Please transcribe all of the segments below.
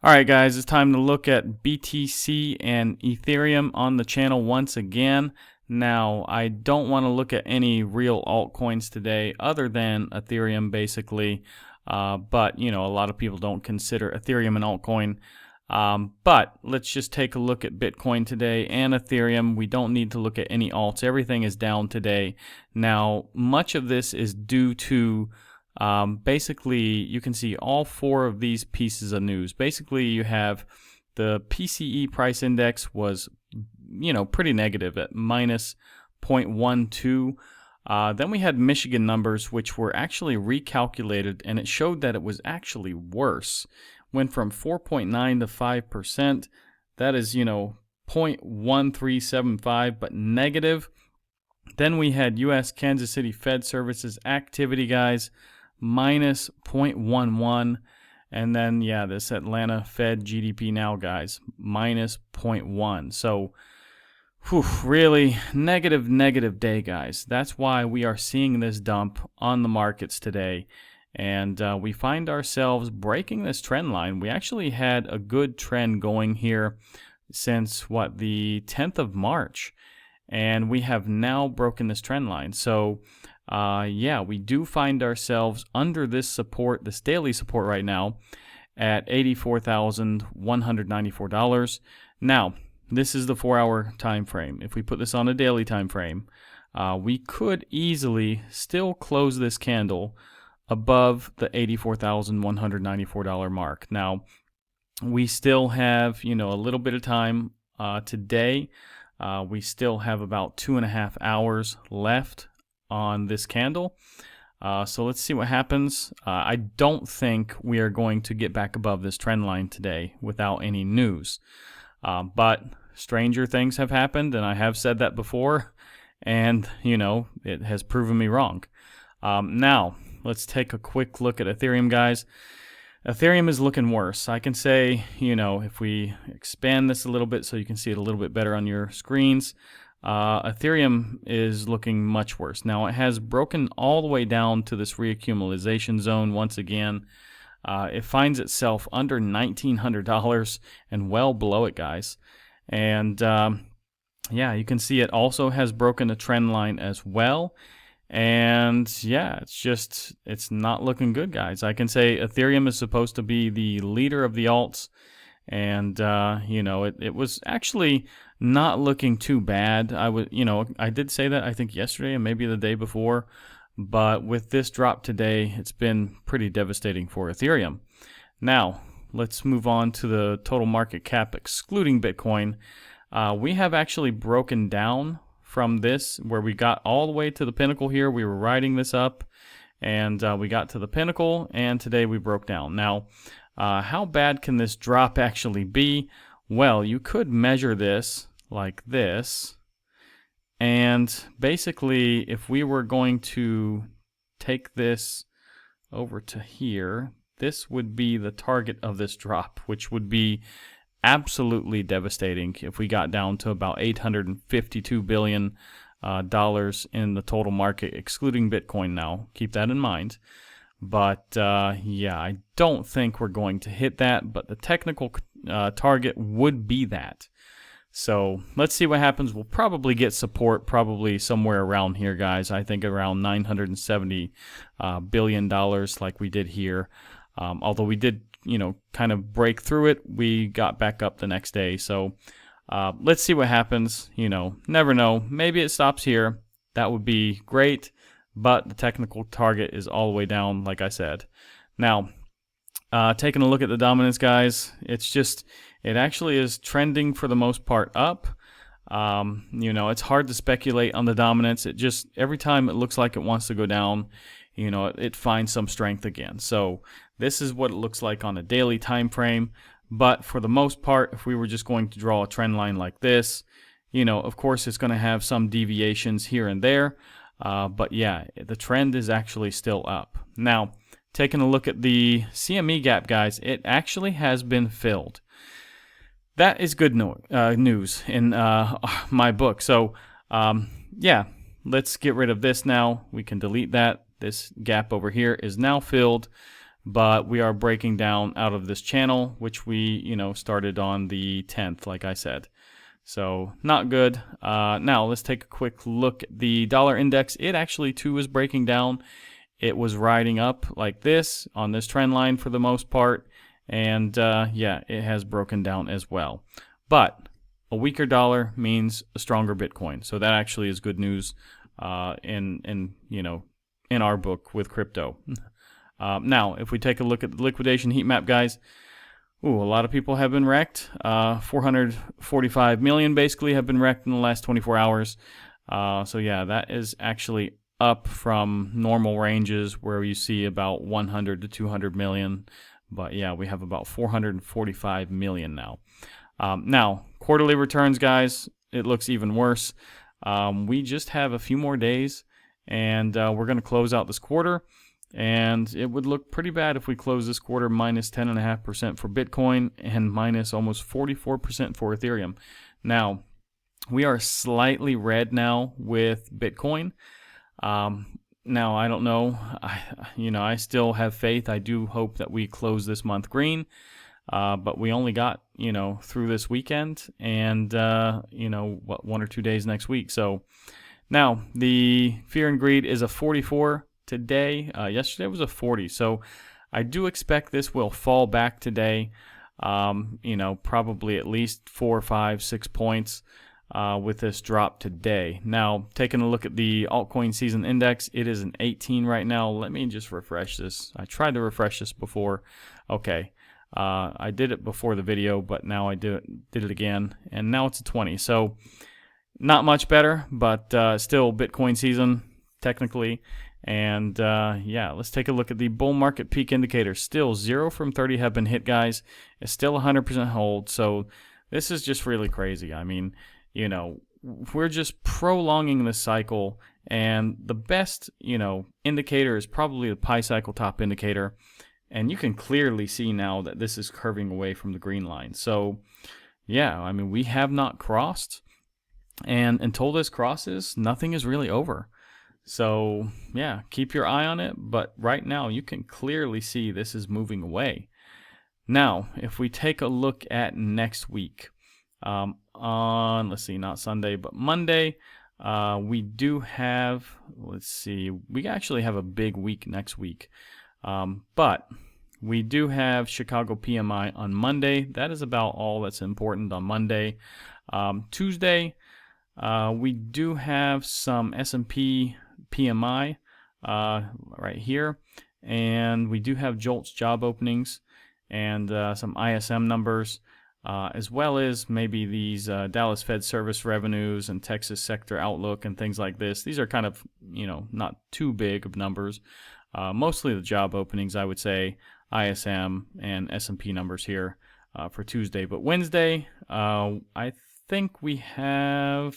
Alright guys, it's time to look at BTC and Ethereum on the channel once again. Now, I don't want to look at any real altcoins today other than Ethereum basically. But, a lot of people don't consider Ethereum an altcoin. But let's just take a look at Bitcoin today and Ethereum. We don't need to look at any alts. Everything is down today. Now, much of this is due to basically, you can see all four of these pieces of news. Basically, you have the PCE price index was, pretty negative at minus 0.12. Then we had Michigan numbers, which were actually recalculated, and it showed that it was actually worse. Went from 4.9 to 5%. That is, 0.1375, but negative. Then we had U.S. Kansas City Fed Services activity, guys, minus 0.11. And then, this Atlanta Fed GDP now, guys, minus 0.1. So, really negative day, guys. That's why we are seeing this dump on the markets today. And we find ourselves breaking this trend line. We actually had a good trend going here since, the 10th of March. And we have now broken this trend line. So, we do find ourselves under this support, this daily support right now, at $84,194. Now, this is the 4-hour time frame. If we put this on a daily time frame, we could easily still close this candle above the $84,194 mark. Now, we still have, a little bit of time today. We still have about 2.5 hours left on this candle. So let's see what happens. I don't think we are going to get back above this trend line today without any news. But stranger things have happened, and I have said that before, and, it has proven me wrong. Now, let's take a quick look at Ethereum, guys. Ethereum is looking worse. I can say, if we expand this a little bit so you can see it a little bit better on your screens, Ethereum is looking much worse. Now, it has broken all the way down to this reaccumulation zone once again. It finds itself under $1,900 and well below it, guys. And, you can see it also has broken a trend line as well. And it's not looking good, guys. I can say Ethereum is supposed to be the leader of the alts, and it was actually not looking too bad. I did say that I think yesterday and maybe the day before, but with this drop today, it's been pretty devastating for Ethereum. Now, let's move on to the total market cap excluding Bitcoin. We have actually broken down from this, where we got all the way to the pinnacle here. We were riding this up, and we got to the pinnacle, and today we broke down. Now, how bad can this drop actually be? Well, you could measure this like this, and basically, if we were going to take this over to here, this would be the target of this drop, which would be absolutely devastating if we got down to about $852 billion in the total market, excluding Bitcoin now. Keep that in mind. But, I don't think we're going to hit that, but the technical target would be that. So let's see what happens. We'll probably get support probably somewhere around here, guys. I think around $970 billion like we did here. Although we did kind of break through it, we got back up the next day. So let's see what happens. Never know. Maybe it stops here. That would be great. But the technical target is all the way down, like I said. Now, taking a look at the dominance, guys, it actually is trending for the most part up. It's hard to speculate on the dominance. It just, every time it looks like it wants to go down, it finds some strength again. So this is what it looks like on a daily time frame. But for the most part, if we were just going to draw a trend line like this, of course it's going to have some deviations here and there. But the trend is actually still up. Now, taking a look at the CME gap, guys, it actually has been filled. That is good news in my book. So, let's get rid of this now. We can delete that. This gap over here is now filled. but we are breaking down out of this channel, which we, started on the 10th, like I said. So not good. Now let's take a quick look at the dollar index. It actually too is breaking down. It was riding up like this on this trend line for the most part, and yeah, it has broken down as well. But a weaker dollar means a stronger Bitcoin, so that actually is good news in our book with crypto. Now, if we take a look at the liquidation heat map, guys, a lot of people have been wrecked. 445 million basically have been wrecked in the last 24 hours. So yeah, that is actually up from normal ranges where you see about 100 to 200 million. But yeah, we have about 445 million now. Now, quarterly returns, guys, it looks even worse. We just have a few more days, and we're going to close out this quarter. And it would look pretty bad if we close this quarter minus 10.5% for Bitcoin and minus almost 44% for Ethereum. Now, we are slightly red now with Bitcoin. Now, I don't know. I still have faith. I do hope that we close this month green. But we only got, through this weekend and, 1 or 2 days next week. So now the fear and greed is a 44 today. Yesterday was a 40. So I do expect this will fall back today, probably at least 4, 5, 6 points with this drop today. Now, taking a look at the altcoin season index, it is an 18 right now. Let me just refresh this. I tried to refresh this before. Okay. I did it before the video, but now I did it again, and now it's a 20. So not much better, but still Bitcoin season technically. And yeah, let's take a look at the bull market peak indicator. Still 0 from 30 have been hit, guys. It's still 100% hold. So this is just really crazy. I mean, we're just prolonging the cycle, and the best, indicator is probably the pi cycle top indicator. And you can clearly see now that this is curving away from the green line. So, yeah, I mean, we have not crossed. And until this crosses, nothing is really over. So, yeah, keep your eye on it. But right now, you can clearly see this is moving away. Now, if we take a look at next week, let's see, not Sunday, but Monday, we do have, we actually have a big week next week. But we do have Chicago PMI on Monday. That is about all that's important on Monday. Tuesday, we do have some S&P PMI right here. And we do have JOLTS job openings and some ISM numbers, as well as maybe these Dallas Fed service revenues and Texas sector outlook and things like this. These are kind of, not too big of numbers. Mostly the job openings, I would say, ISM and S&P numbers here for Tuesday. But Wednesday, I think we have,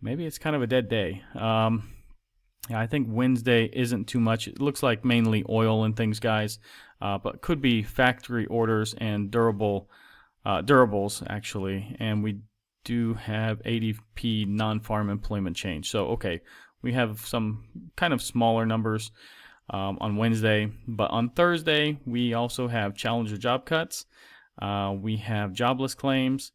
maybe it's kind of a dead day. Yeah, I think Wednesday isn't too much. It looks like mainly oil and things, guys, but could be factory orders and durables, actually. And we do have ADP non-farm employment change. So, okay. We have some kind of smaller numbers on Wednesday, but on Thursday, we also have challenger job cuts. We have jobless claims.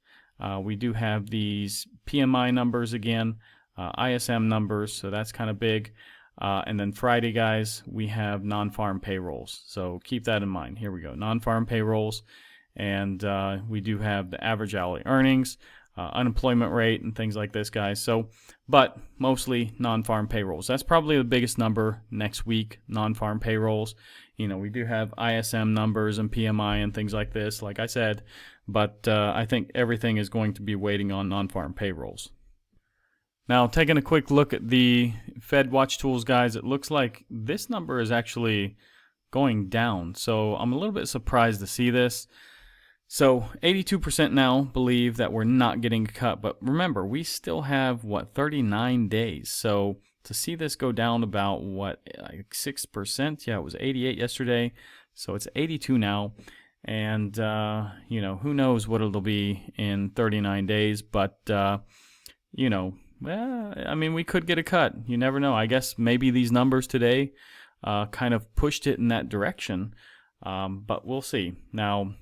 We do have these PMI numbers again, ISM numbers, so that's kind of big. And then Friday, guys, we have non-farm payrolls. So keep that in mind. Here we go, non-farm payrolls. And we do have the average hourly earnings, unemployment rate, and things like this, guys. So, but mostly non-farm payrolls. That's probably the biggest number next week, non-farm payrolls. We do have ISM numbers and PMI and things like this, like I said, but I think everything is going to be waiting on non-farm payrolls. Now, taking a quick look at the Fed Watch Tools, guys, it looks like this number is actually going down. So I'm a little bit surprised to see this. So 82% now believe that we're not getting a cut, but remember, we still have, 39 days. So to see this go down about, like 6%? Yeah, it was 88 yesterday, so it's 82 now. And, who knows what it'll be in 39 days, but, well, I mean, we could get a cut. You never know. I guess maybe these numbers today kind of pushed it in that direction. But we'll see. Now,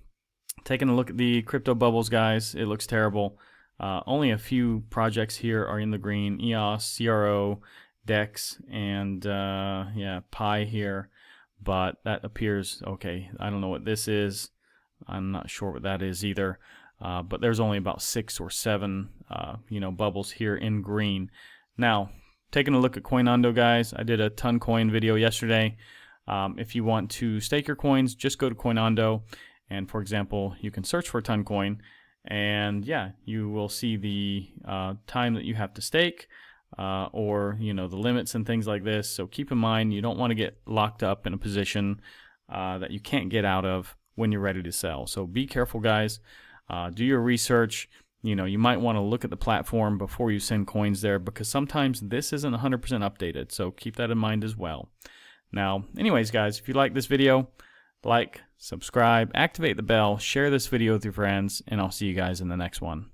taking a look at the crypto bubbles, guys, it looks terrible. Only a few projects here are in the green: EOS, CRO, DEX, and yeah, Pi here. But that appears okay. I don't know what this is. I'm not sure what that is either. But there's only about 6 or 7 bubbles here in green. Now, taking a look at Coinondo, guys, I did a ton coin video yesterday. If you want to stake your coins, just go to Coinondo, and for example, you can search for Toncoin, and yeah, you will see the time that you have to stake, or the limits and things like this. So keep in mind, you don't want to get locked up in a position that you can't get out of when you're ready to sell. So be careful, guys. Do your research. You might want to look at the platform before you send coins there, because sometimes this isn't 100% updated. So keep that in mind as well. Now, anyways, guys, if you like this video, like, subscribe, activate the bell, share this video with your friends, and I'll see you guys in the next one.